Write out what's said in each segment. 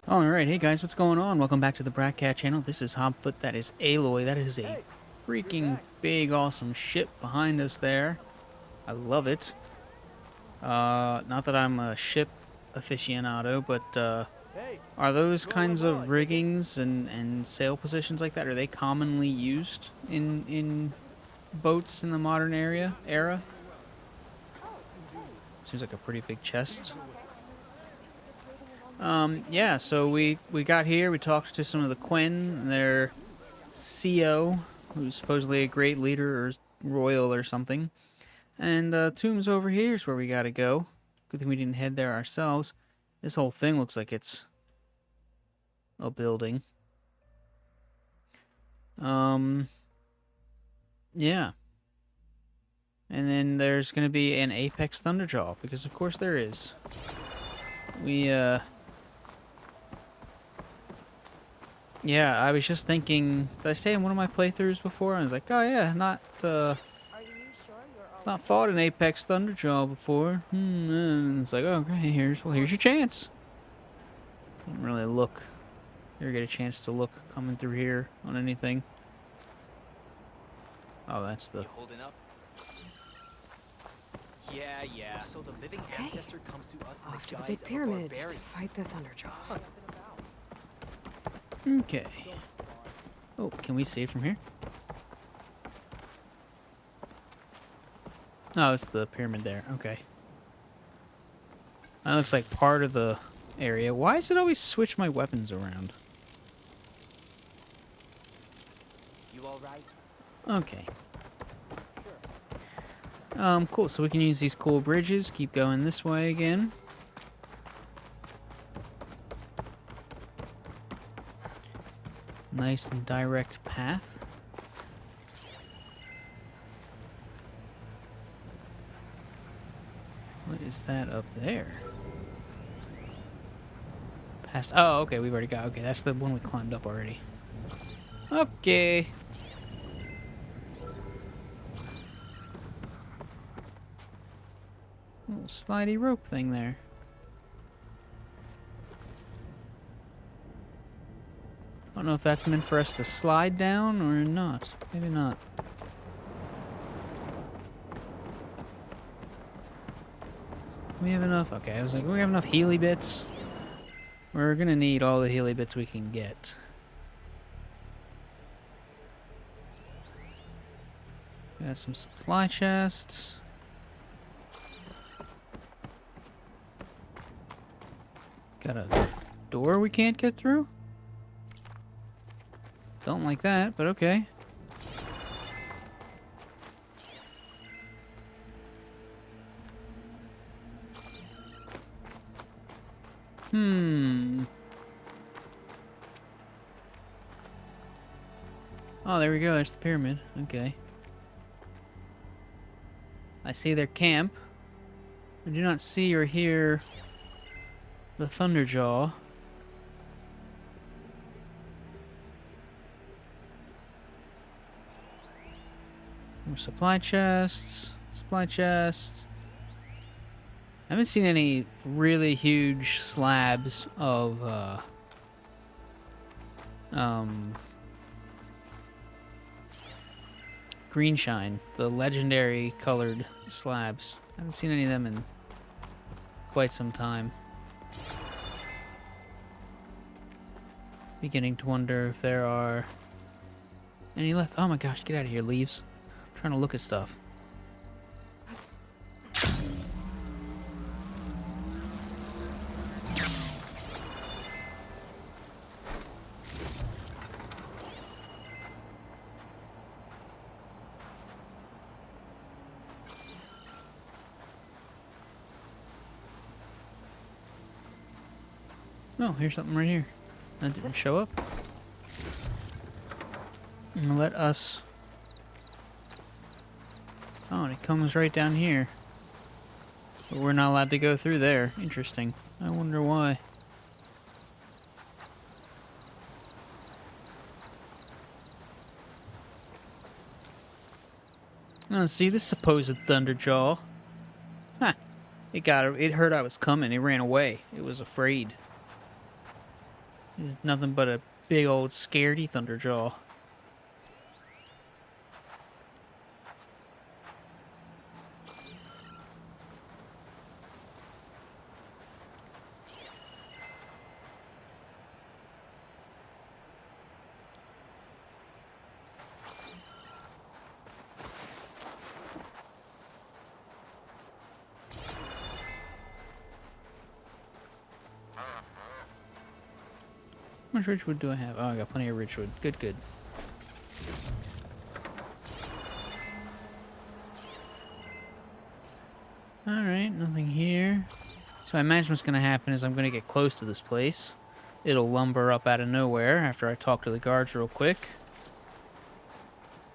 Alright, hey guys, what's going on? Welcome back to the Bratcat channel. This is Hobfoot, that is Aloy, that is a freaking big awesome ship behind us there. I love it. Not that I'm a ship aficionado, but are those kinds of riggings and sail positions like that, are they commonly used in boats in the modern era? Seems like a pretty big chest. Yeah, so we got here, we talked to some of the Quinn, their CO, who's supposedly a great leader or royal or something. And Tomb's over here is where we gotta go. Good thing we didn't head there ourselves. This whole thing looks like it's a building. Yeah. And then there's gonna be an Apex Thunderjaw, because of course there is. Yeah, I was just thinking, did I say in one of my playthroughs before? I was like, oh yeah, not fought an Apex Thunderjaw before. And it's like, oh, okay, here's your chance. Didn't really look, never get a chance to look coming through here on anything. Oh, that's the... You holding up? Yeah. So the living ancestor comes to us in Off the to the guise big of a pyramid to barbarian. fight the Thunderjaw. Okay. Oh, can we see it from here? Oh, it's the pyramid there. Okay. That looks like part of the area. Why does it always switch my weapons around? You all right? Okay. Cool. So we can use these cool bridges. Keep going this way again. Nice and direct path. What is that up there? Past. Oh, okay. We've already got. Okay, that's the one we climbed up already. Okay. Little slidey rope thing there. I don't know if that's meant for us to slide down or not. Maybe not. We have enough. Okay, I was like, we have enough Healy bits. We're gonna need all the Healy bits we can get. Got some supply chests. Got a door we can't get through? Don't like that, but okay. Oh, there we go. There's the pyramid. Okay. I see their camp. I do not see or hear the Thunderjaw. More supply chests. Supply chests. I haven't seen any really huge slabs of green shine, the legendary colored slabs. I haven't seen any of them in quite some time. Beginning to wonder if there are any left. Oh my gosh, get out of here, leaves. I'm trying to look at stuff. Oh, here's something right here. That didn't show up. And let us... Oh, and it comes right down here. But we're not allowed to go through there. Interesting. I wonder why. Oh, see this supposed Thunderjaw. Ha! It heard I was coming. It ran away. It was afraid. He's nothing but a big old scaredy thunderjaw. How much ridgewood do I have? Oh, I got plenty of ridgewood. Good, good. Alright, nothing here. So I imagine what's going to happen is I'm going to get close to this place. It'll lumber up out of nowhere after I talk to the guards real quick.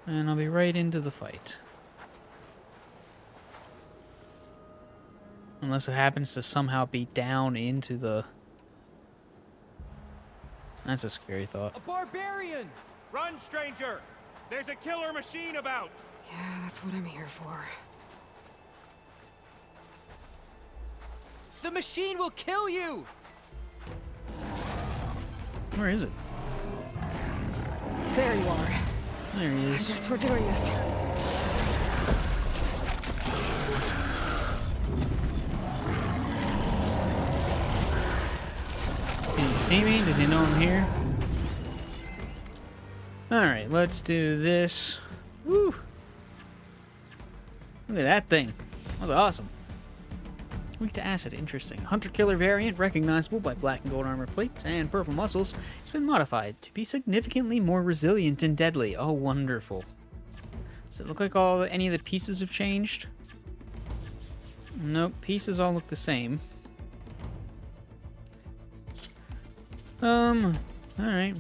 And I'll be right into the fight. Unless it happens to somehow be down into the... That's a scary thought. A barbarian! Run, stranger! There's a killer machine about! Yeah, that's what I'm here for. The machine will kill you! Where is it? There you are. There he I is. guess we're doing this. Can he see me? Does he know I'm here? Alright, let's do this. Woo! Look at that thing. That was awesome. Weak to acid, interesting. Hunter-killer variant, recognizable by black and gold armor plates and purple muscles. It's been modified to be significantly more resilient and deadly. Oh, wonderful. Does it look like any of the pieces have changed? Nope, pieces all look the same. Alright.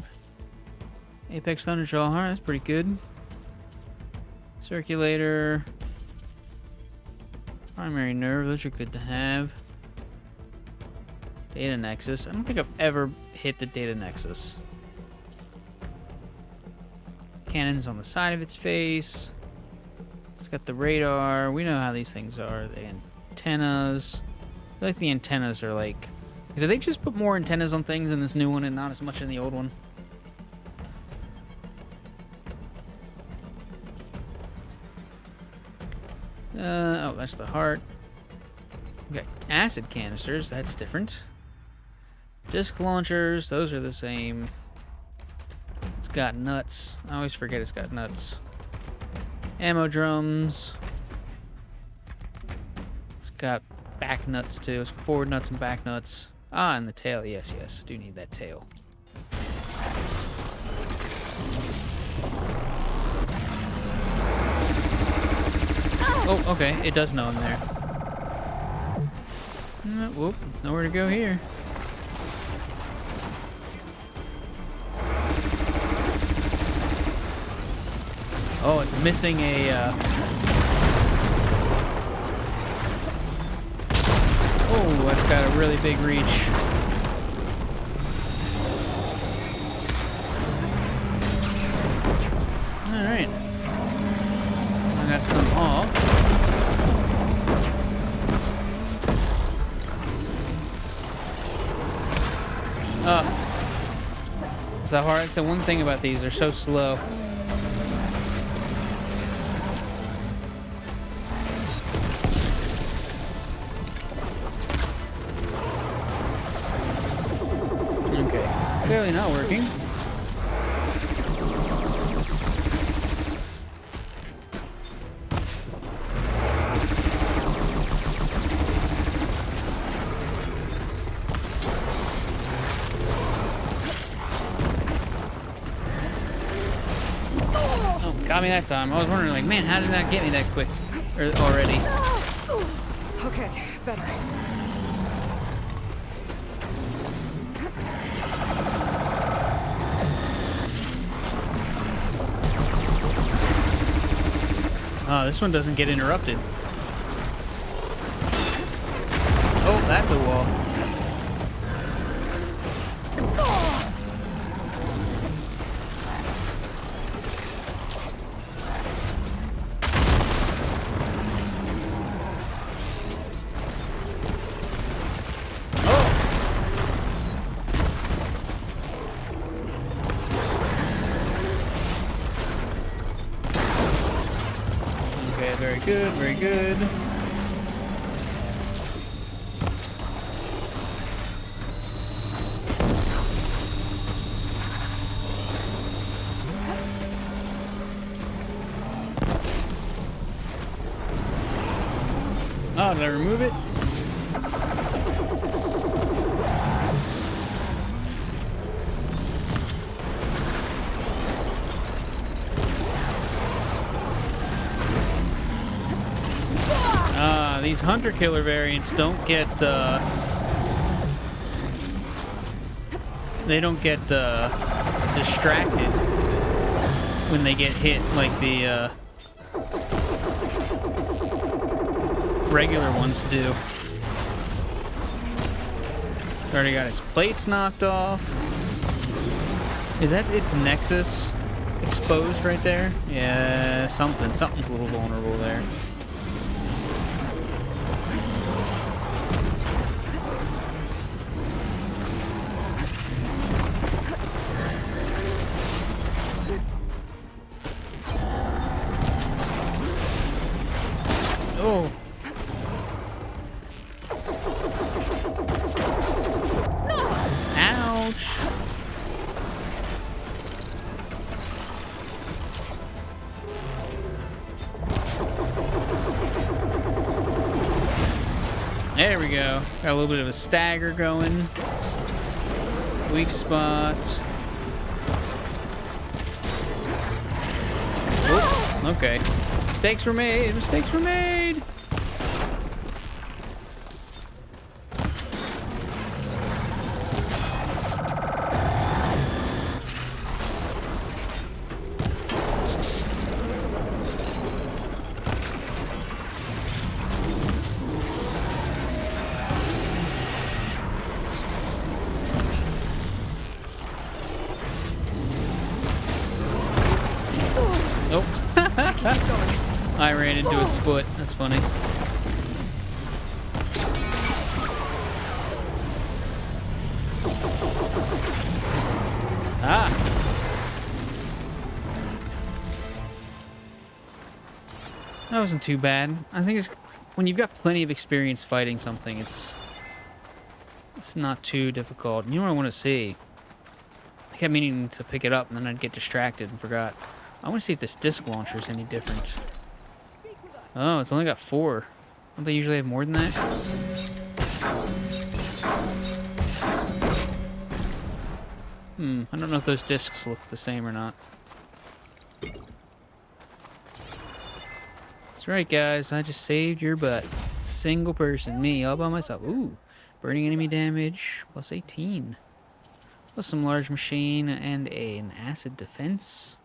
Apex Thunderjaw, alright, that's pretty good. Circulator. Primary nerve, those are good to have. Data nexus. I don't think I've ever hit the data nexus. Cannons on the side of its face. It's got the radar. We know how these things are. The antennas. I feel like the antennas are like... Do they just put more antennas on things in this new one and not as much in the old one? Oh, that's the heart. We got acid canisters. That's different. Disc launchers. Those are the same. It's got nuts. I always forget it's got nuts. Ammo drums. It's got back nuts too. It's got forward nuts and back nuts. Ah, and the tail. Yes, yes. I do need that tail. Oh, okay. It does know I'm there. Whoop. Nowhere to go here. Oh, it's missing a... Oh, that's got a really big reach. Alright. I got some off. It's that hard. It's the one thing about these. They're so slow. Okay. Clearly not working. Got me that time. I was wondering, like, man, how did that get me that quick already? Okay, better. Oh, this one doesn't get interrupted. Oh, that's a wall. Okay, very good, very good. Oh, did I remove it? These hunter-killer variants don't get, they don't get, distracted when they get hit like the, regular ones do. Already got his plates knocked off. Is that its nexus exposed right there? Yeah, something's a little vulnerable there. Oh. Ouch. There we go. Got a little bit of a stagger going. Weak spot. Oop, okay. Mistakes were made. Mistakes were made. Nope. I ran into its foot. That's funny. Ah. That wasn't too bad. I think it's when you've got plenty of experience fighting something, it's not too difficult. You know what I want to see? I kept meaning to pick it up and then I'd get distracted and forgot. I want to see if this disc launcher is any different. Oh, it's only got 4. Don't they usually have more than that? I don't know if those discs look the same or not. That's right, guys. I just saved your butt. Single person. Me, all by myself. Ooh. Burning enemy damage. Plus 18. Plus some large machine and an acid defense.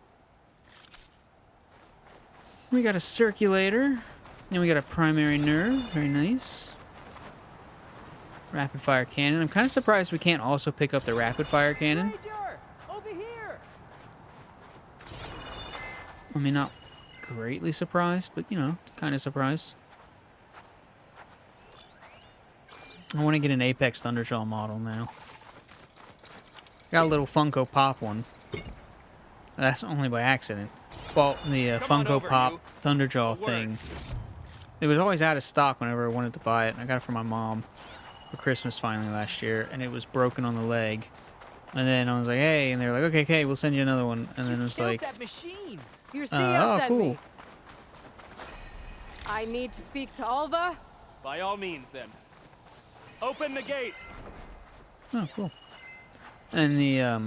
We got a circulator. And we got a primary nerve. Very nice. Rapid fire cannon. I'm kind of surprised we can't also pick up the rapid fire cannon. Over here. I mean, not greatly surprised, but, you know, kind of surprised. I want to get an Apex Thunderjaw model now. Got a little Funko Pop one. That's only by accident. Bought the Funko Pop Thunderjaw thing. It was always out of stock whenever I wanted to buy it. I got it for my mom for Christmas finally last year, and it was broken on the leg. And then I was like, hey, and they were like, okay, we'll send you another one. And then it was like, that machine. Your CEO oh, sent cool. me. I need to speak to Alva. By all means, then. Open the gate. Oh, cool. And the, yeah,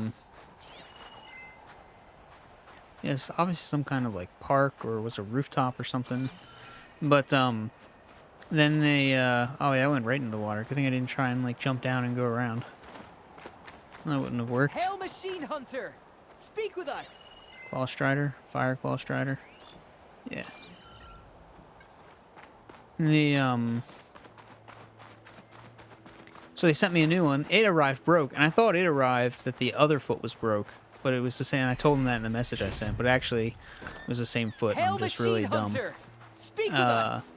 it's obviously some kind of, like, park or was a rooftop or something. But, then they, oh, yeah, I went right into the water. Good thing I didn't try and, like, jump down and go around. That wouldn't have worked. Hail Machine Hunter! Speak with us! Claw Strider. Fire Claw Strider. Yeah. The, so they sent me a new one. It arrived broke, and I thought it arrived that the other foot was broke. But it was the same. I told them that in the message I sent, but actually it was the same foot. Hail I'm just Machine really dumb. Hunter! Speak with us!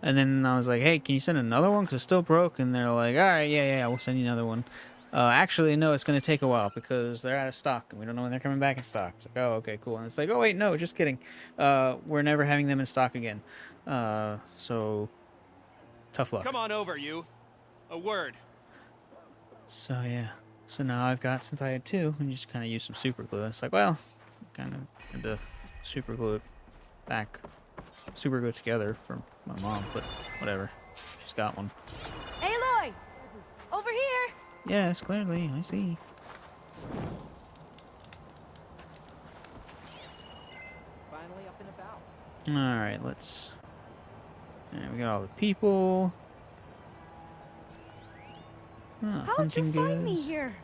And then I was like, hey, can you send another one? Because it's still broke. And they're like, all right, yeah, we'll send you another one. Actually, no, it's going to take a while because they're out of stock and we don't know when they're coming back in stock. It's like, oh, okay, cool. And it's like, oh, wait, no, just kidding. We're never having them in stock again. So, tough luck. Come on over, you. A word. So, yeah. So now I've got, since I had two, and just kind of use some super glue. It's like, well, kind of had to super glue it back. Super glue it together from my mom, but whatever. She's got one. Aloy! Over here! Yes, clearly, I see. Finally up and about. Alright, let's... Yeah, we got all the people. Ah, How'd you hunting find me goods. here?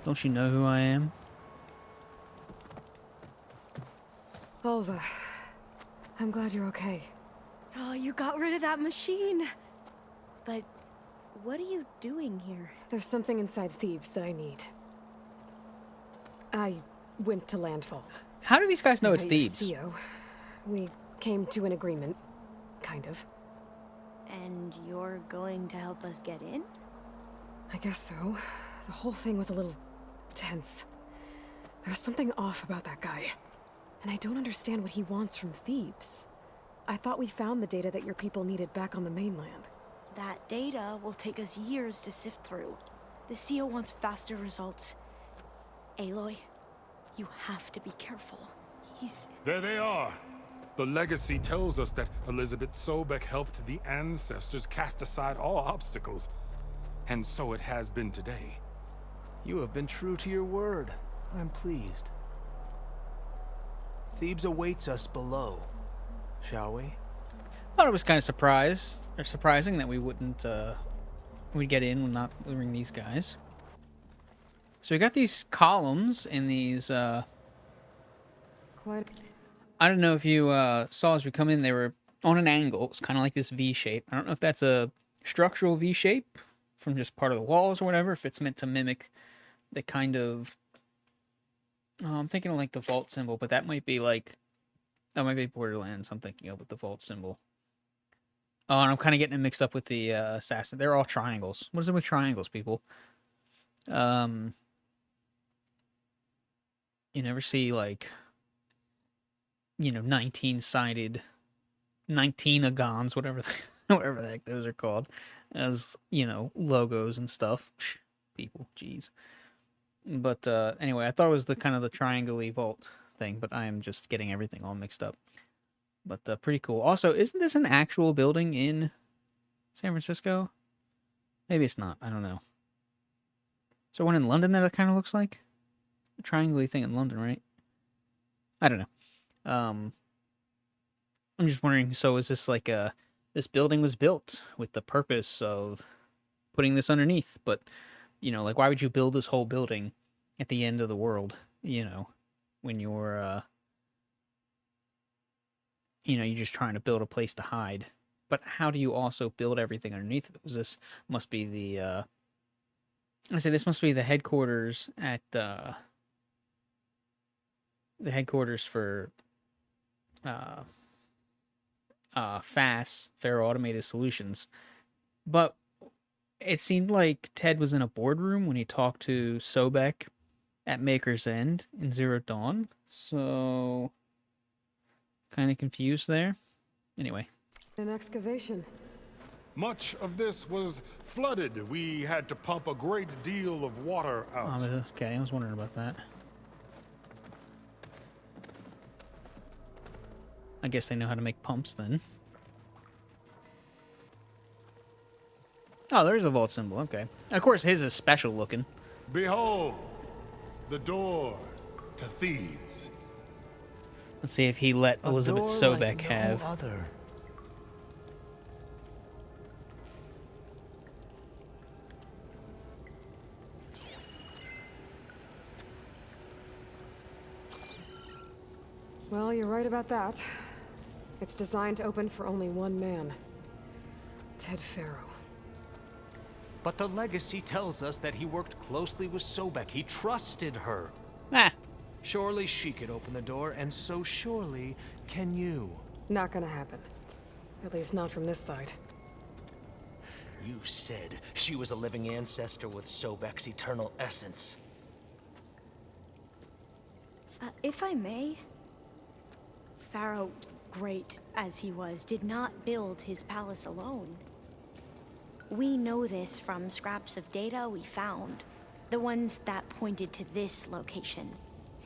Don't you know who I am? Alva, I'm glad you're okay. Oh, you got rid of that machine. But what are you doing here? There's something inside Thebes that I need. I went to landfall. How do these guys know it's By your Thebes? CO. We came to an agreement, kind of. And you're going to help us get in? I guess so. The whole thing was a little tense. There's something off about that guy. And I don't understand what he wants from Thebes. I thought we found the data that your people needed back on the mainland. That data will take us years to sift through. The CO wants faster results. Aloy, you have to be careful. He's... There they are. The legacy tells us that Elizabeth Sobek helped the ancestors cast aside all obstacles. And so it has been today. You have been true to your word. I'm pleased. Thebes awaits us below. Shall we? Thought it was kind of surprising that we wouldn't, we'd get in when not luring these guys. So we got these columns in these, Quite. I don't know if you saw as we come in, they were on an angle. It's kind of like this V shape. I don't know if that's a structural V shape from just part of the walls or whatever, if it's meant to mimic the kind of... Oh, I'm thinking of like the vault symbol, but that might be like... That might be Borderlands I'm thinking of with the vault symbol. Oh, and I'm kind of getting it mixed up with the assassin. They're all triangles. What is it with triangles, people? You never see like... 19-sided, 19-agons, whatever whatever the heck those are called, as, logos and stuff. People, jeez. But anyway, I thought it was the kind of the triangle-y vault thing, but I am just getting everything all mixed up. But pretty cool. Also, isn't this an actual building in San Francisco? Maybe it's not. I don't know. Is there one in London that it kind of looks like? A triangle-y thing in London, right? I don't know. I'm just wondering, so is this like this building was built with the purpose of putting this underneath, but, like why would you build this whole building at the end of the world, when you're, you're just trying to build a place to hide. But how do you also build everything underneath it? Because this must be the, this must be the headquarters at, the headquarters for FAS, Faro Automated Solutions. But it seemed like Ted was in a boardroom when he talked to Sobek at Maker's End in Zero Dawn. So, kind of confused there. Anyway. An excavation. Much of this was flooded. We had to pump a great deal of water out. Okay, I was wondering about that. I guess they know how to make pumps then. Oh, there's a vault symbol. Okay. Of course, his is special looking. Behold, the door to Thebes. Let's see if he let Elizabeth Sobek have. Other. Well, you're right about that. It's designed to open for only one man. Ted Faro. But the legacy tells us that he worked closely with Sobek. He trusted her. Ah. Surely she could open the door, and so surely can you. Not gonna happen. At least not from this side. You said she was a living ancestor with Sobek's eternal essence. If I may, Pharaoh, great as he was, did not build his palace alone. We know this from scraps of data we found, the ones that pointed to this location.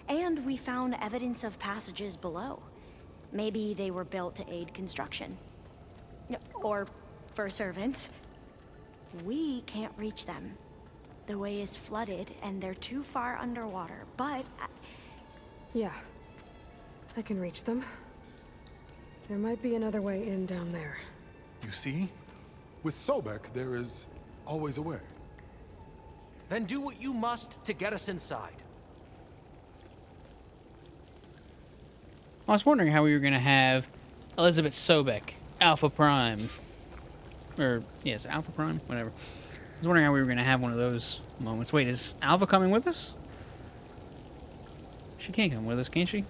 And we found evidence of passages below. Maybe they were built to aid construction. Or for servants. We can't reach them. The way is flooded and they're too far underwater, but... Yeah. I can reach them. There might be another way in down there. You see? With Sobek, there is always a way. Then do what you must to get us inside. I was wondering how we were going to have Elizabeth Sobek, Alpha Prime. Or, yes, Alpha Prime? Whatever. I was wondering how we were going to have one of those moments. Wait, is Alpha coming with us? She can't come with us, can she?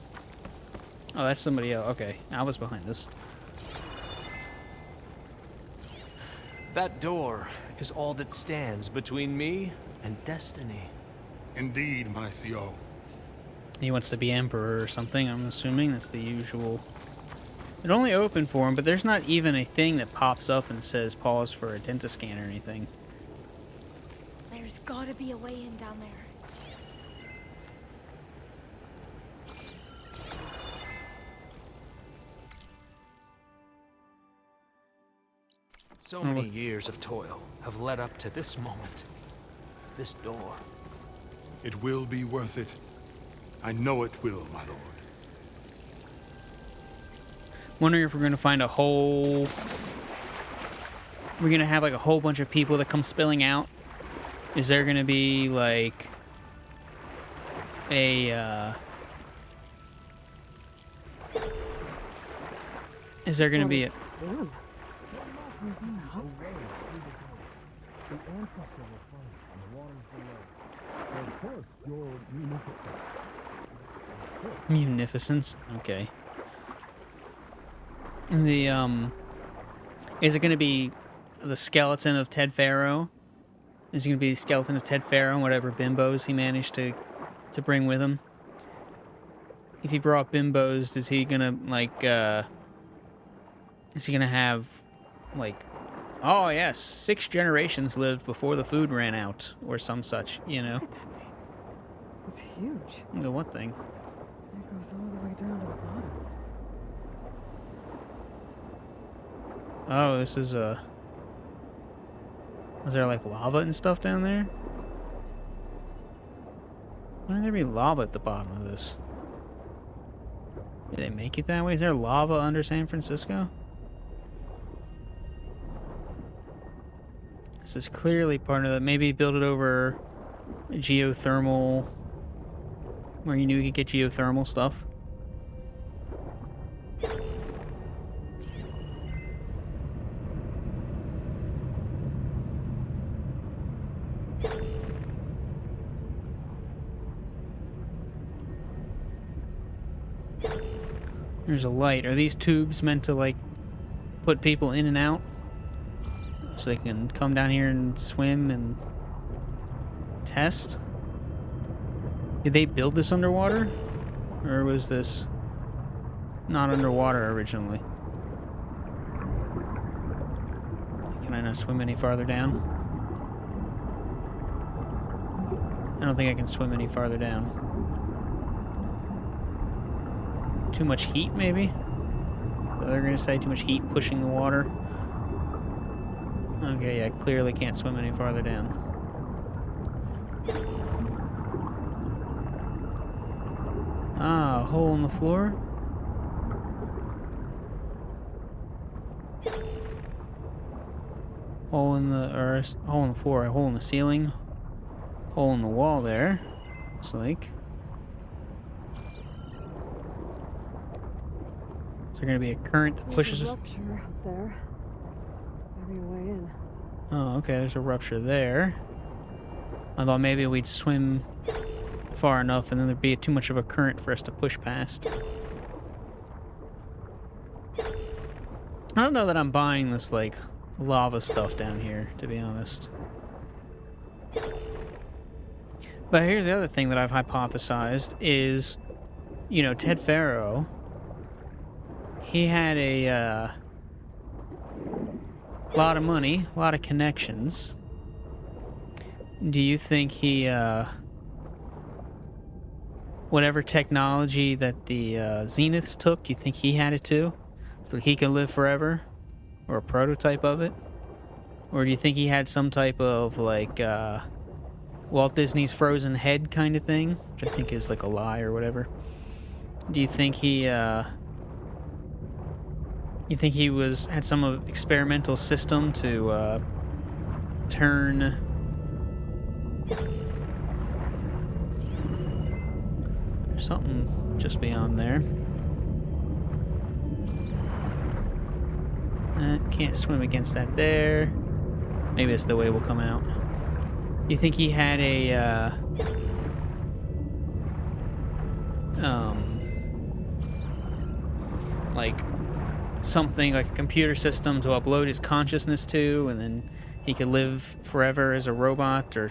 Oh, that's somebody else. Okay, Alpha's behind us. That door is all that stands between me and destiny. Indeed, my CO. He wants to be Emperor or something, I'm assuming. That's the usual. It only opened for him, but there's not even a thing that pops up and says pause for a dentist scan or anything. There's gotta be a way in down there. So many years of toil have led up to this moment. This door. It will be worth it. I know it will, my lord. Wondering if we're going to find a whole... We're going to have like a whole bunch of people that come spilling out. Is there going to be like a is there going to be a munificence? Okay. The is it going to be the skeleton of Ted Pharaoh? Is it going to be the skeleton of Ted Pharaoh and whatever bimbos he managed to bring with him? If he brought bimbos, is he going to, like, is he going to have, like, oh, yes, 6 generations lived before the food ran out, or some such, you know? It's huge. Look at what thing? It goes all the way down to the bottom. Oh, this is a... Is there, like, lava and stuff down there? Why would there be lava at the bottom of this? Did they make it that way? Is there lava under San Francisco? This is clearly part of the... Maybe build it over geothermal... Where you knew you could get geothermal stuff. There's a light. Are these tubes meant to, like, put people in and out? So they can come down here and swim and test? Did they build this underwater? Or was this not underwater originally? Can I not swim any farther down? I don't think I can swim any farther down. Too much heat, maybe? They're gonna say too much heat pushing the water. Okay, yeah, clearly can't swim any farther down. Ah, a hole in the floor? Hole in the, or hole in the floor, a hole in the ceiling. Hole in the wall there, looks like. Is there going to be a current that pushes us? There's a rupture up there. Maybe a way in. Oh, okay, there's a rupture there. I thought maybe we'd swim far enough and then there'd be too much of a current for us to push past. I don't know that I'm buying this, like, lava stuff down here, to be honest. But here's the other thing that I've hypothesized is, you know, Ted Faro, he had a lot of money, a lot of connections. Do you think he, whatever technology that the Zeniths took, do you think he had it too? So he can live forever? Or a prototype of it? Or do you think he had some type of, like, Walt Disney's frozen head kind of thing? Which I think is like a lie or whatever. Do you think he, had some experimental system to, turn... There's something just beyond there. Can't swim against that there. Maybe that's the way we'll come out. You think he had a, like, something like a computer system to upload his consciousness to, and then he could live forever as a robot, or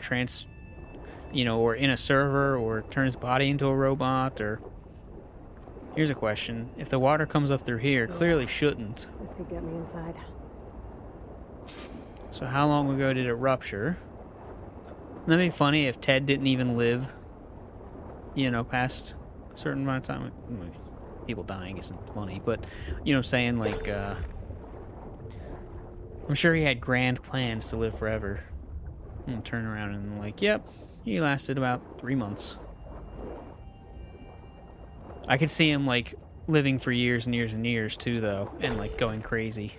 or in a server, or turn his body into a robot, or... Here's a question. If the water comes up through here, clearly shouldn't. This could get me inside. So how long ago did it rupture? Wouldn't that be funny if Ted didn't even live, past a certain amount of time? People dying isn't funny, but, you know what I'm saying? Like, I'm sure he had grand plans to live forever. And turn around and like, yep, he lasted about 3 months. I could see him, like, living for years and years and years, too, though, and, like, going crazy.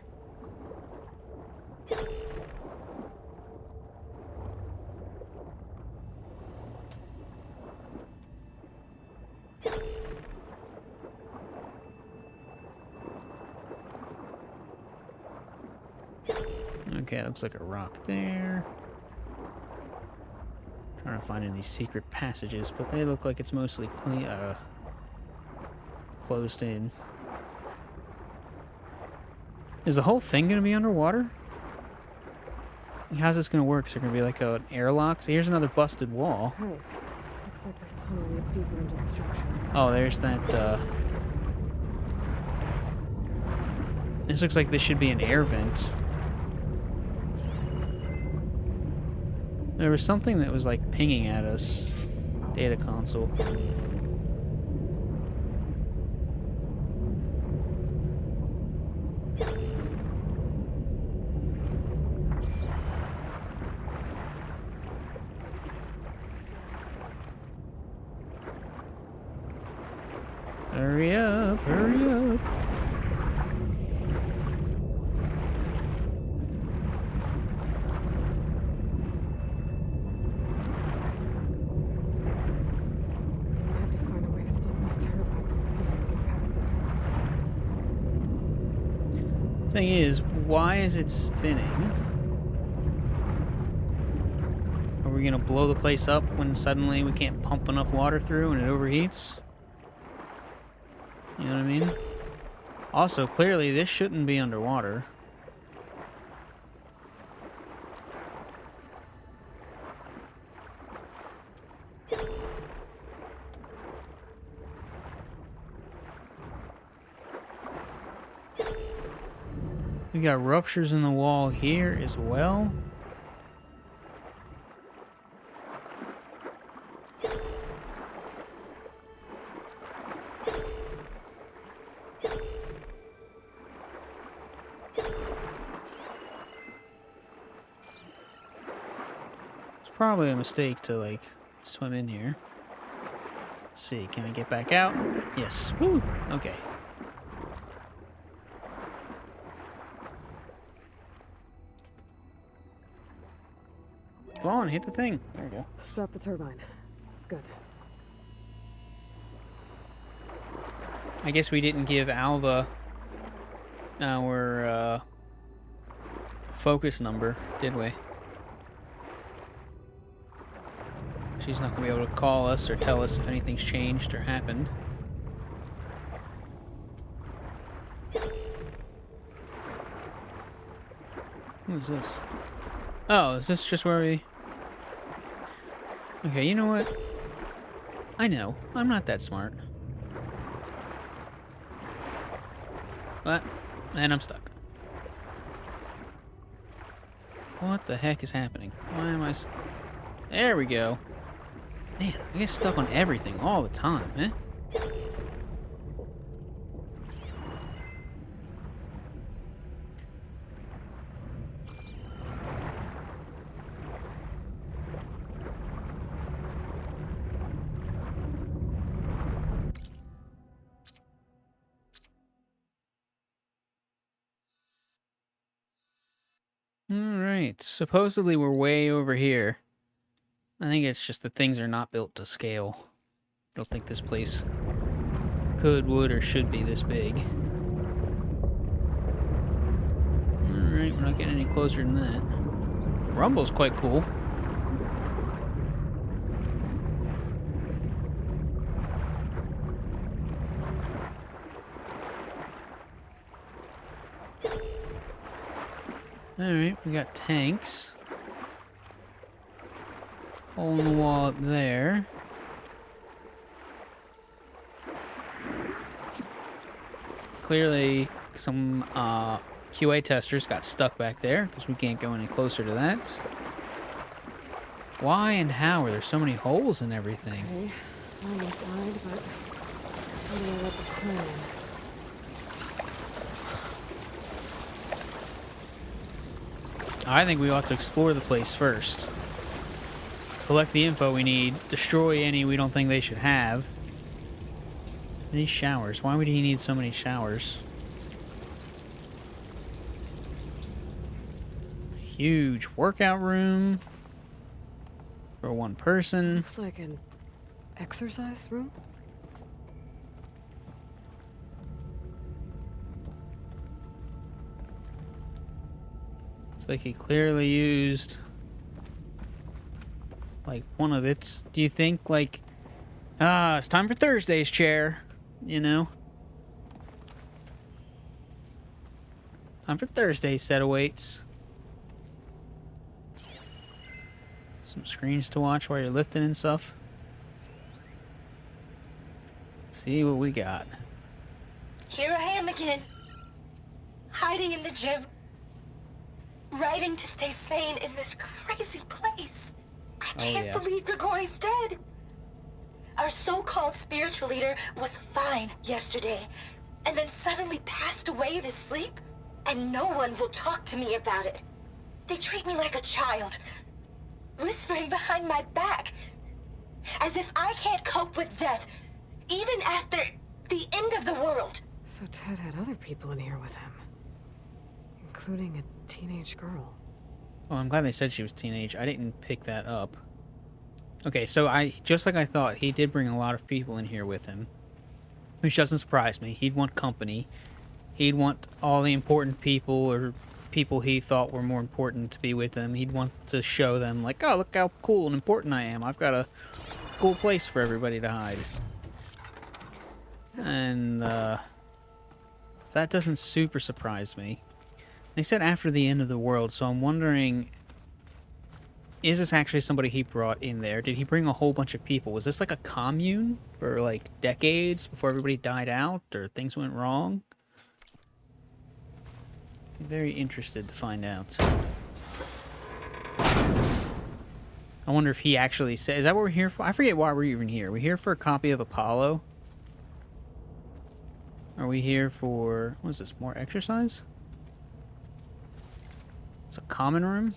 Okay, looks like a rock there. Trying to find any secret passages, but they look like it's mostly clean, closed in. Is the whole thing gonna be underwater? How's this gonna work? Is there gonna be like an airlock? So here's another busted wall. Hey, looks like this tunnel leads deeper into the structure. Oh, there's that, This looks like this should be an air vent. There was something that was like pinging at us. Data console. Hurry up, hurry up. Thing is, why is it spinning? Are we gonna blow the place up when suddenly we can't pump enough water through and it overheats? You know what I mean? Also, clearly this shouldn't be underwater. We got ruptures in the wall here as well. It's probably a mistake to, like, swim in here. Let's see, can I get back out? Yes. Woo! Okay. Go on, hit the thing. There you go. Stop the turbine. Good. I guess we didn't give Alva our focus number, did we? She's not going to be able to call us or tell us if anything's changed or happened. What is this? Oh, is this just where we... Okay, you know what? I know. I'm not that smart. What? And I'm stuck. What the heck is happening? Why am I... There we go. Man, I get stuck on everything all the time, eh? Alright, supposedly we're way over here. I think it's just that things are not built to scale. I don't think this place could, would, or should be this big. Alright, we're not getting any closer than that. Rumble's quite cool. Alright, we got tanks. Hole in the wall up there. Clearly, some QA testers got stuck back there because we can't go any closer to that. Why and how are there so many holes and everything? Okay, I'm inside, but how do I let the plan? I think we ought to explore the place first. Collect the info we need, destroy any we don't think they should have. These showers, why would he need so many showers? Huge workout room for one person. Looks like an exercise room? It's like he clearly used like one of it. Do you think like, it's time for Thursday's chair, you know? Time for Thursday's set of weights. Some screens to watch while you're lifting and stuff. Let's see what we got. Here I am again, hiding in the gym, writing to stay sane in this crazy place. I can't believe Grigori's dead. Our so-called spiritual leader was fine yesterday, and then suddenly passed away in his sleep, and no one will talk to me about it. They treat me like a child, whispering behind my back, as if I can't cope with death, even after the end of the world. So Ted had other people in here with him, including a teenage girl. Oh, I'm glad they said she was teenage. I didn't pick that up. Okay, so just like I thought, he did bring a lot of people in here with him. Which doesn't surprise me. He'd want company. He'd want all the important people, or people he thought were more important, to be with him. He'd want to show them, like, oh, look how cool and important I am. I've got a cool place for everybody to hide. And, that doesn't super surprise me. They said after the end of the world, so I'm wondering, is this actually somebody he brought in there? Did he bring a whole bunch of people? Was this like a commune for like decades before everybody died out or things went wrong? I'm very interested to find out. I wonder if he actually said, is that what we're here for? I forget why we're even here. We're here for a copy of Apollo? Are we here for, what is this, more exercise? It's a common room.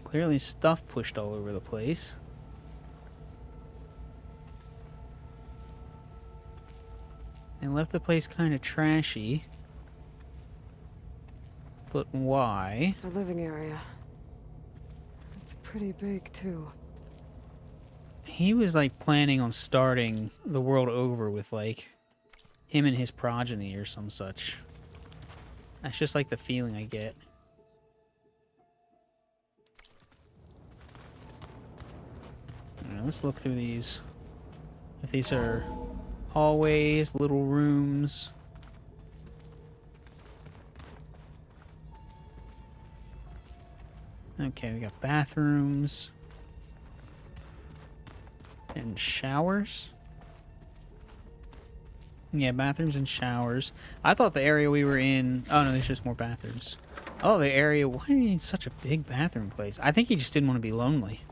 Clearly stuff pushed all over the place. They left the place kind of trashy. But why? The living area. It's pretty big, too. He was like planning on starting the world over with like him and his progeny or some such. That's just like the feeling I get. Alright, let's look through these. If these are hallways, little rooms. Okay, we got bathrooms. And showers? Yeah, bathrooms and showers. I thought the area we were in... Oh, no, there's just more bathrooms. Oh, the area... Why do you need such a big bathroom place? I think he just didn't want to be lonely.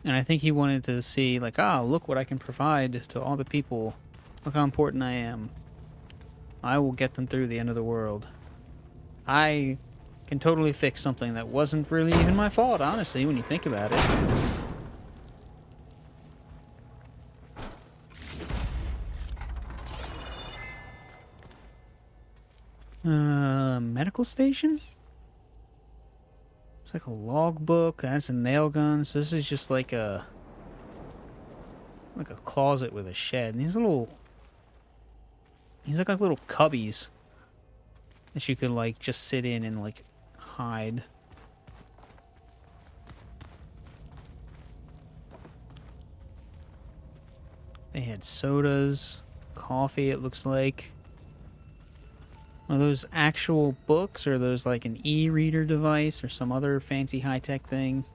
And I think he wanted to see, like, oh, look what I can provide to all the people. Look how important I am. I will get them through the end of the world. I can totally fix something that wasn't really even my fault, honestly, when you think about it. Medical station? It's like a logbook. That's a nail gun. So this is just like a closet with a shed. And these look like little cubbies that you could like just sit in and like hide. They had sodas, coffee, it looks like. Are those actual books, or are those like an e-reader device or some other fancy high-tech thing?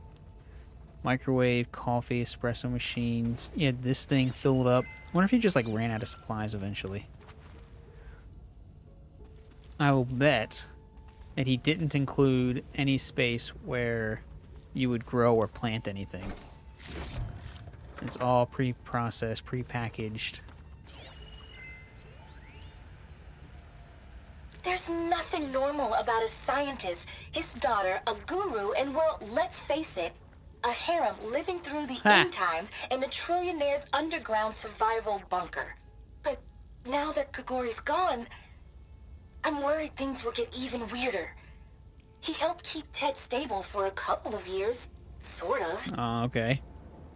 Microwave, coffee, espresso machines. Yeah, this thing filled up. I wonder if he just like ran out of supplies eventually. I will bet that he didn't include any space where you would grow or plant anything. It's all pre-processed, pre-packaged. There's nothing normal about a scientist, his daughter, a guru, and well, let's face it, a harem living through the end times in a trillionaire's underground survival bunker. But now that Grigori's gone, I'm worried things will get even weirder. He helped keep Ted stable for a couple of years, sort of. Oh, okay.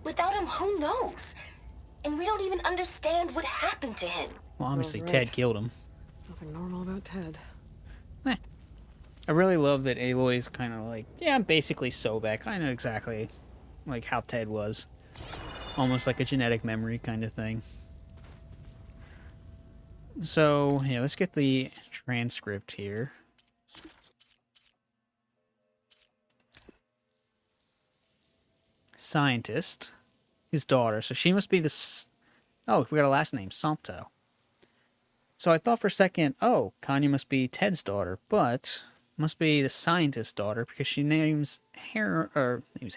Without him, who knows? And we don't even understand what happened to him. Well, obviously Right. Ted killed him. Nothing normal about Ted. I really love that Aloy's kind of like, yeah, I'm basically Sobek. I know exactly like how Ted was. Almost like a genetic memory kind of thing. So, yeah, let's get the transcript here. Scientist. His daughter. So she must be the... Oh, we got a last name. Sompto. So I thought for a second, oh, Kanya must be Ted's daughter, but must be the scientist's daughter because she names names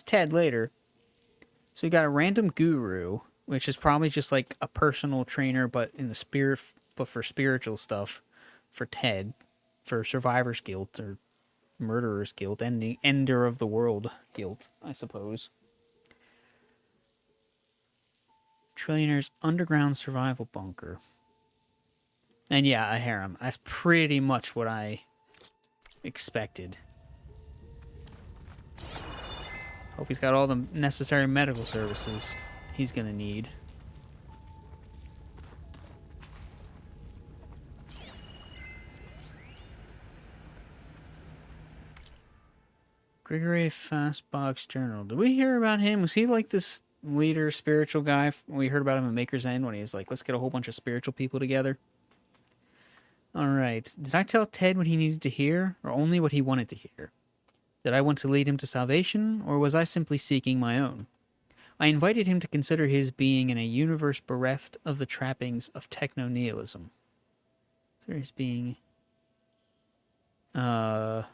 Ted later. So we got a random guru, which is probably just like a personal trainer, but in the spirit, but for spiritual stuff, for Ted, for Survivor's Guilt or Murderer's Guilt, Ender of the World Guilt, I suppose. Trillionaire's underground survival bunker. And yeah, a harem. That's pretty much what I expected. Hope he's got all the necessary medical services he's gonna need. Grigory Fastbox Journal. Did we hear about him? Was he like this leader, spiritual guy? We heard about him in Maker's End when he was like, let's get a whole bunch of spiritual people together. Alright, did I tell Ted what he needed to hear, or only what he wanted to hear? Did I want to lead him to salvation, or was I simply seeking my own? I invited him to consider his being in a universe bereft of the trappings of techno-nihilism. Consider his being... like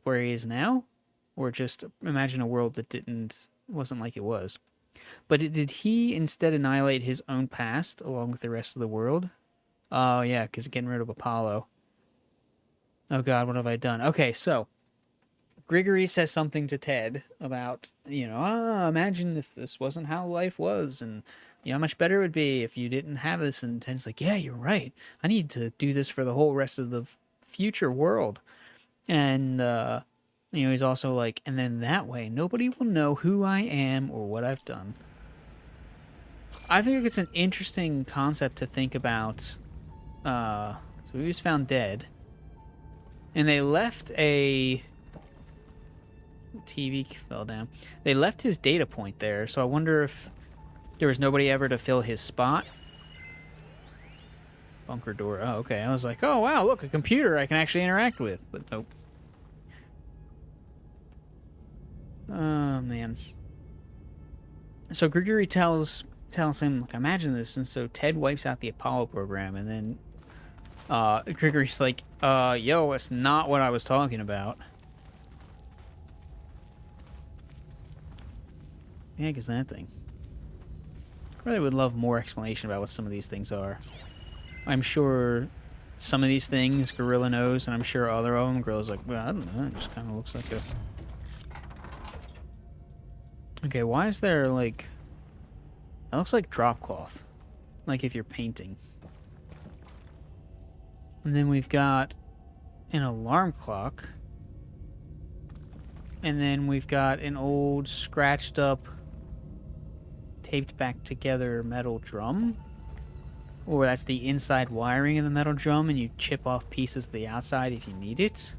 where he is now? Or just imagine a world that wasn't like it was. But did he instead annihilate his own past along with the rest of the world? Oh, yeah, because getting rid of Apollo. Oh, God, what have I done? Okay, so Grigory says something to Ted about, imagine if this wasn't how life was, and how much better it would be if you didn't have this. And Ted's like, yeah, you're right. I need to do this for the whole rest of the future world. And, he's also like, and then that way, nobody will know who I am or what I've done. I think it's an interesting concept to think about. So he was found dead. And they left TV fell down. They left his data point there, so I wonder if there was nobody ever to fill his spot. Bunker door. Oh, okay. I was like, oh, wow, look, a computer I can actually interact with. But nope. Oh, man. So Grigory tells him, like, imagine this. And so Ted wipes out the Apollo program, and then Grigory's like, yo, it's not what I was talking about. Yeah, because that thing. I really would love more explanation about what some of these things are. I'm sure some of these things Gorilla knows, and I'm sure other of them, Gorilla's like, well, I don't know, it just kind of looks like a... Okay, why is there, like... That looks like drop cloth. Like if you're painting. And then we've got an alarm clock. And then we've got an old, scratched up, taped back together metal drum. Or that's the inside wiring of the metal drum, and you chip off pieces of the outside if you need it.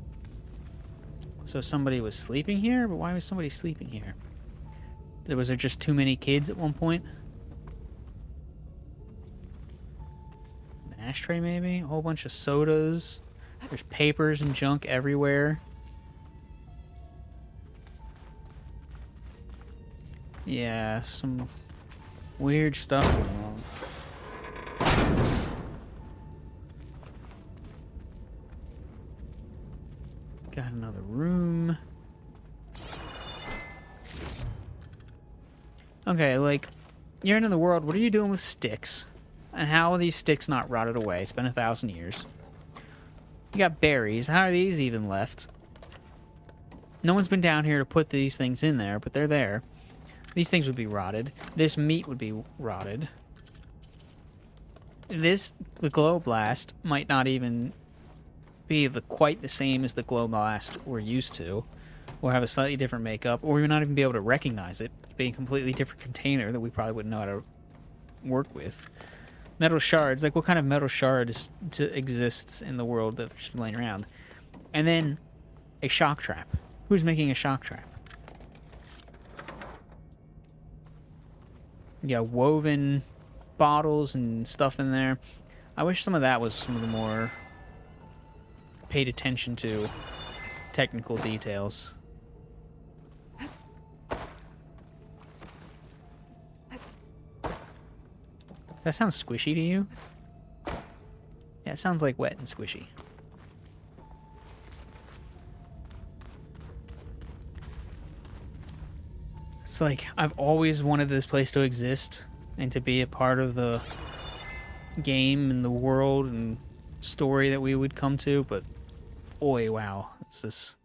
So somebody was sleeping here? But why was somebody sleeping here? Was there just too many kids at one point? An ashtray, maybe? A whole bunch of sodas. There's papers and junk everywhere. Yeah, some weird stuff going on. Got another room. Okay, like, you're into the world. What are you doing with sticks? And how are these sticks not rotted away? It's been 1,000 years. You got berries. How are these even left? No one's been down here to put these things in there, but they're there. These things would be rotted. This meat would be rotted. The glow blast might not even be quite the same as the glow blast we're used to, or have a slightly different makeup, or we would not even be able to recognize it, being a completely different container that we probably wouldn't know how to work with. Metal shards, like what kind of metal shard exists in the world that's just laying around? And then a shock trap. Who's making a shock trap? You got woven bottles and stuff in there. I wish some of that was some of the more paid attention to technical details. Does that sound squishy to you? Yeah, it sounds like wet and squishy. It's like, I've always wanted this place to exist and to be a part of the game and the world and story that we would come to, but boy, wow, this is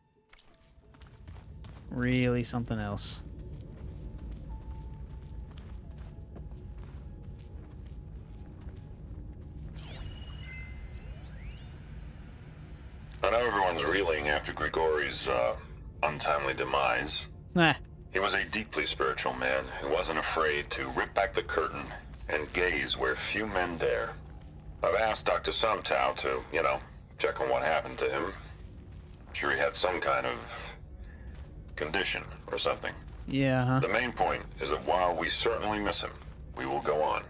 really something else. I know everyone's reeling after Grigory's untimely demise. Ah. He was a deeply spiritual man who wasn't afraid to rip back the curtain and gaze where few men dare. I've asked Dr. Sumtow to, check on what happened to him. I'm sure he had some kind of condition or something. Yeah, huh? The main point is that while we certainly miss him, we will go on.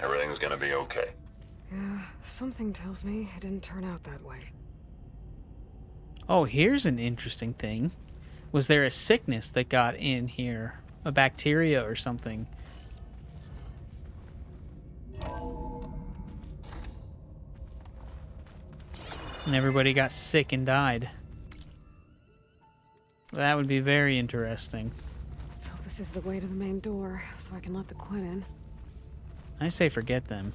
Everything's gonna be okay. Yeah, something tells me it didn't turn out that way. Oh, here's an interesting thing. Was there a sickness that got in here? A bacteria or something? And everybody got sick and died. That would be very interesting. Let's hope this is the way to the main door, so I can let the Quinn in. I say forget them.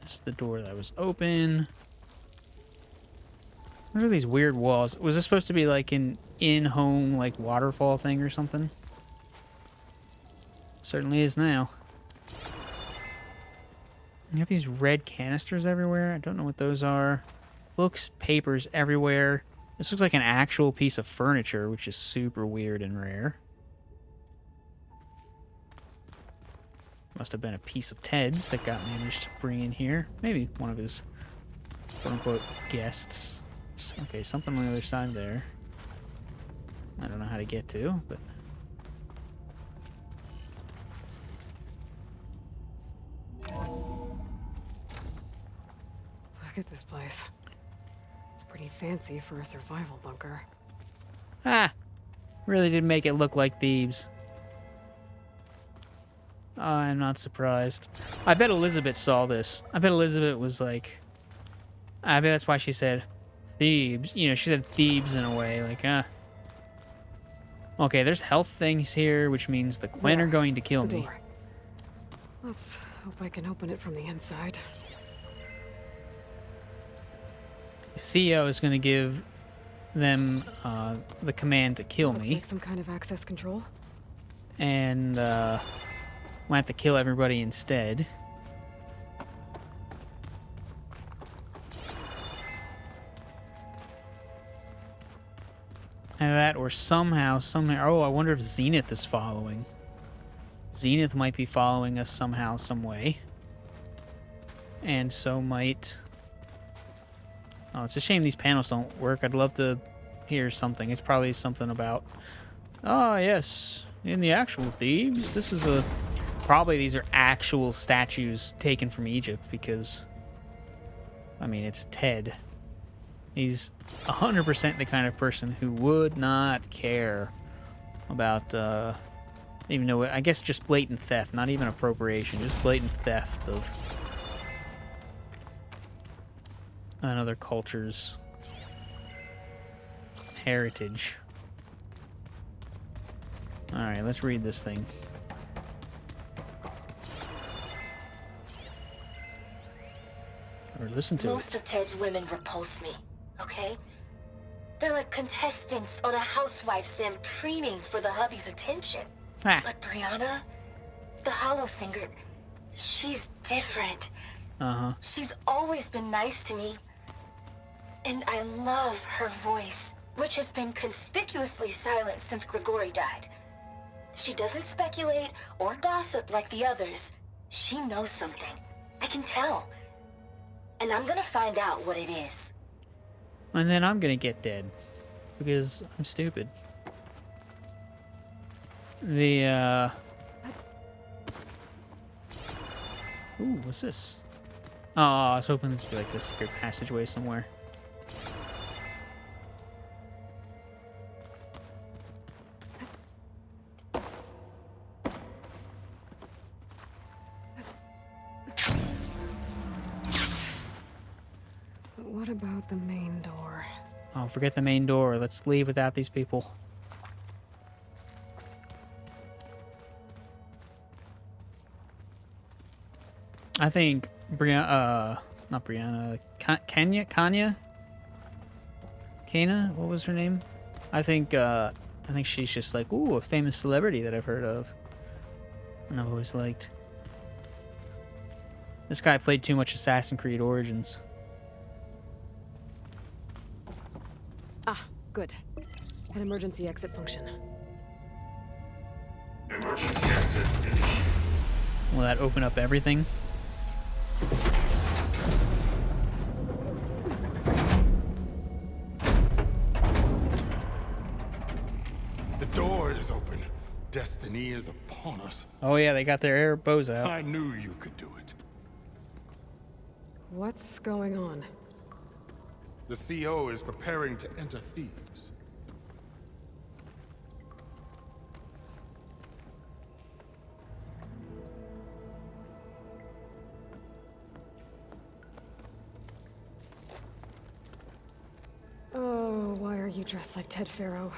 This is the door that was open. What are these weird walls? Was this supposed to be like an in-home, like, waterfall thing or something? Certainly is now. You have these red canisters everywhere. I don't know what those are. Books, papers everywhere. This looks like an actual piece of furniture, which is super weird and rare. Must have been a piece of Ted's that got managed to bring in here. Maybe one of his quote-unquote guests. Okay, something on the other side there. I don't know how to get to, but... Look at this place. It's Pretty fancy for a survival bunker. Ah, really did make it look like Thebes. I'm not surprised. I bet Elizabeth saw this. I bet Elizabeth was like... I bet that's why she said Thebes. You know, she said Thebes in a way, like, Okay, there's health things here, which means the Quen are going to kill me. Door. Let's hope I can open it from the inside. The CEO is going to give them the command to kill Looks me. like some kind of access control. And we'll have to kill everybody instead. And that, or somehow... Oh, I wonder if Zenith is following. Zenith might be following us somehow, some way. And so might... Oh, it's a shame these panels don't work. I'd love to hear something. It's probably something about... Oh, yes. In the actual Thebes, this is a... Probably these are actual statues taken from Egypt because... I mean, it's Ted. He's 100% the kind of person who would not care about, even though, I guess just blatant theft, not even appropriation, just blatant theft of another culture's heritage. Alright, let's read this thing. Or listen to it. Most of Ted's women repulse me, okay? They're like contestants on a housewife sim preening for the hubby's attention. Ah. But Brianna, the hollow singer, she's different. Uh-huh. She's always been nice to me. And I love her voice, which has been conspicuously silent since Grigori died. She doesn't speculate or gossip like the others. She knows something. I can tell. And I'm gonna find out what it is. And then I'm gonna get dead. Because I'm stupid. The, Ooh, what's this? Oh, I was hoping this would be like a secret passageway somewhere. What about the main door? Oh, forget the main door. Let's leave without these people. I think not Brianna, Kanya? Kana? What was her name? I think she's just like, ooh, a famous celebrity that I've heard of. And I've always liked. This guy played too much Assassin's Creed Origins. Ah, good. An emergency exit function. Emergency exit initiated. Will that open up everything? The door is open. Destiny is upon us. Oh yeah, they got their air bows out. I knew you could do it. What's going on? The CO is preparing to enter Thebes. Oh, why are you dressed like Ted Pharaoh?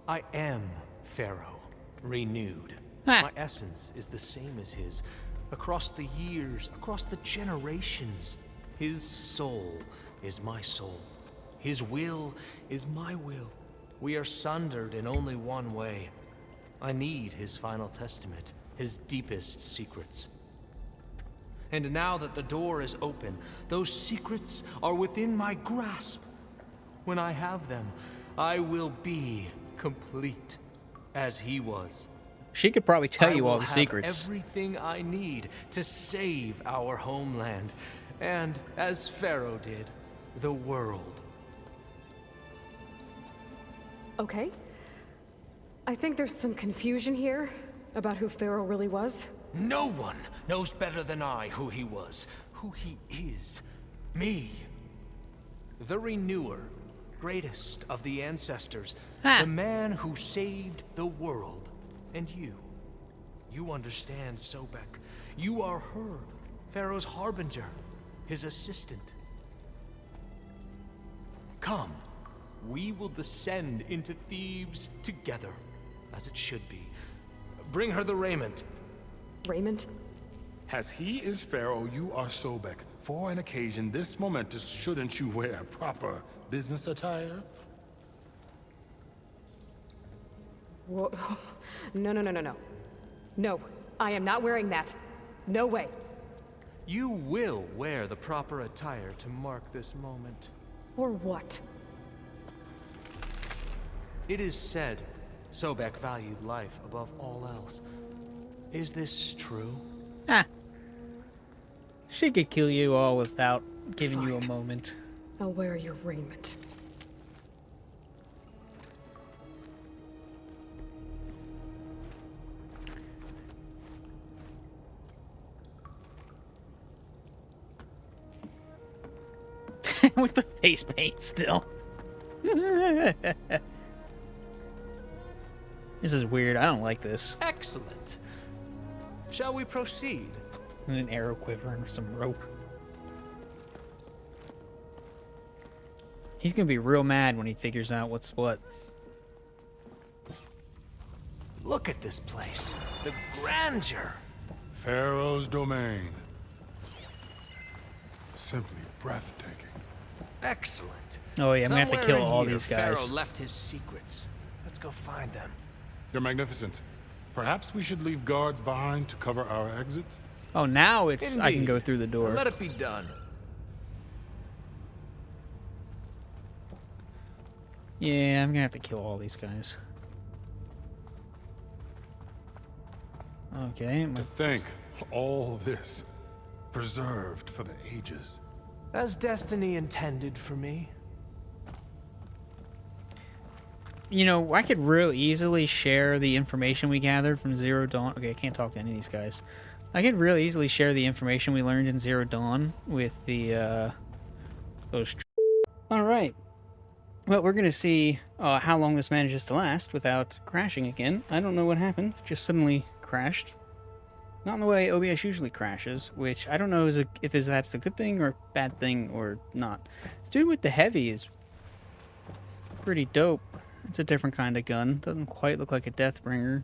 I am Pharaoh, renewed. Ah. My essence is the same as his. Across the years, across the generations, his soul is my soul. His will is my will. We are sundered in only one way. I need his final testament, his deepest secrets. And now that the door is open, those secrets are within my grasp. When I have them, I will be complete, as he was. She could probably tell you I all will the have secrets. everything I need to save our homeland, and as Pharaoh did, the world. Okay. I think there's some confusion here about who Pharaoh really was. No one knows better than I who he was, who he is. Me, the renewer, greatest of the ancestors, Ha! the man who saved the world. And you understand, Sobek. You are her, Pharaoh's harbinger, his assistant. Come, we will descend into Thebes together, as it should be. Bring her the raiment. Raymond? As he is Pharaoh, you are Sobek. For an occasion this momentous, shouldn't you wear proper business attire? Whoa. No, no, no, no, no. No, I am not wearing that. No way. You will wear the proper attire to mark this moment. Or what? It is said Sobek valued life above all else. Is this true? Ah. She could kill you all without giving you a moment. I'll wear your raiment. With the face paint still. This is weird. I don't like this. Excellent. Shall we proceed? And an arrow quiver and some rope. He's gonna be real mad when he figures out what's what. Look at this place. The grandeur. Pharaoh's domain. Simply breathtaking. Excellent. Oh yeah, I'm gonna have to Somewhere kill in all here, these guys. Pharaoh left his secrets. Let's go find them. You're magnificent. Perhaps we should leave guards behind to cover our exits? Oh, now it's I can Indeed. go through the door. Let it be done. Yeah, I'm gonna have to kill all these guys. Okay. To think, all this preserved for the ages. As destiny intended for me. You know, I could real easily share the information we gathered from Zero Dawn. Okay, I can't talk to any of these guys. I could real easily share the information we learned in Zero Dawn with the, those... Alright. Well, we're gonna see how long this manages to last without crashing again. I don't know what happened. Just suddenly crashed. Not in the way OBS usually crashes, which I don't know if that's a good thing or bad thing or not. This dude with the heavy is pretty dope. It's a different kind of gun. Doesn't quite look like a Deathbringer.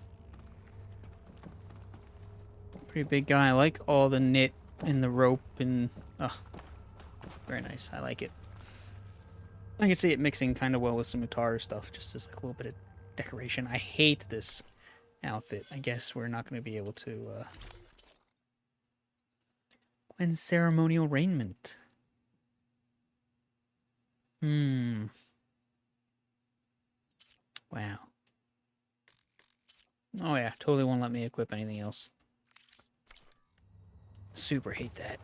Pretty big guy. I like all the knit and the rope and... Oh, very nice. I like it. I can see it mixing kind of well with some Utaru stuff, just as like a little bit of decoration. I hate this outfit. I guess we're not going to be able to... When ceremonial raiment. Wow. Oh yeah, totally won't let me equip anything else. Super hate that.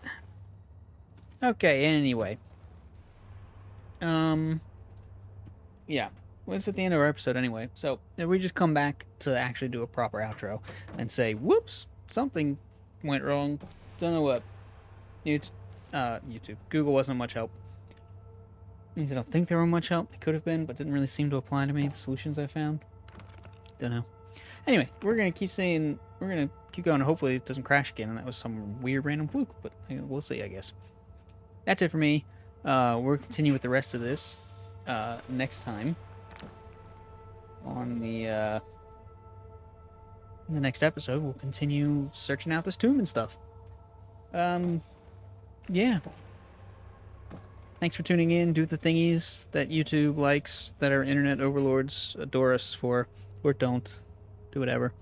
Okay, anyway. Yeah. Well, it's at the end of our episode anyway. So, if we just come back to actually do a proper outro and say, whoops, something went wrong. Don't know what. YouTube. Google wasn't much help. I don't think they were much help. It could have been, but didn't really seem to apply to me, the solutions I found. Don't know. Anyway, we're going to keep saying, we're going to keep going. Hopefully it doesn't crash again, and that was some weird random fluke, but we'll see, I guess. That's it for me. We'll continue with the rest of this next time on the next episode. We'll continue searching out this tomb and stuff. Yeah. Thanks for tuning in. Do the thingies that YouTube likes, that our internet overlords adore us for, or don't. Do whatever.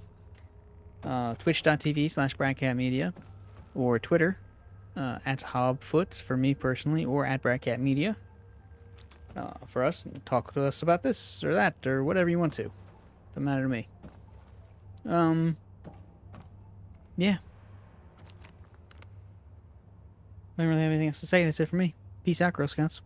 Twitch.tv/BradCatMedia, or Twitter, at Hobfoot for me personally, or at BradCatMedia for us. Talk to us about this or that, or whatever you want to. Doesn't matter to me. Yeah. I don't really have anything else to say. That's it for me. Peace out, Girl Scouts.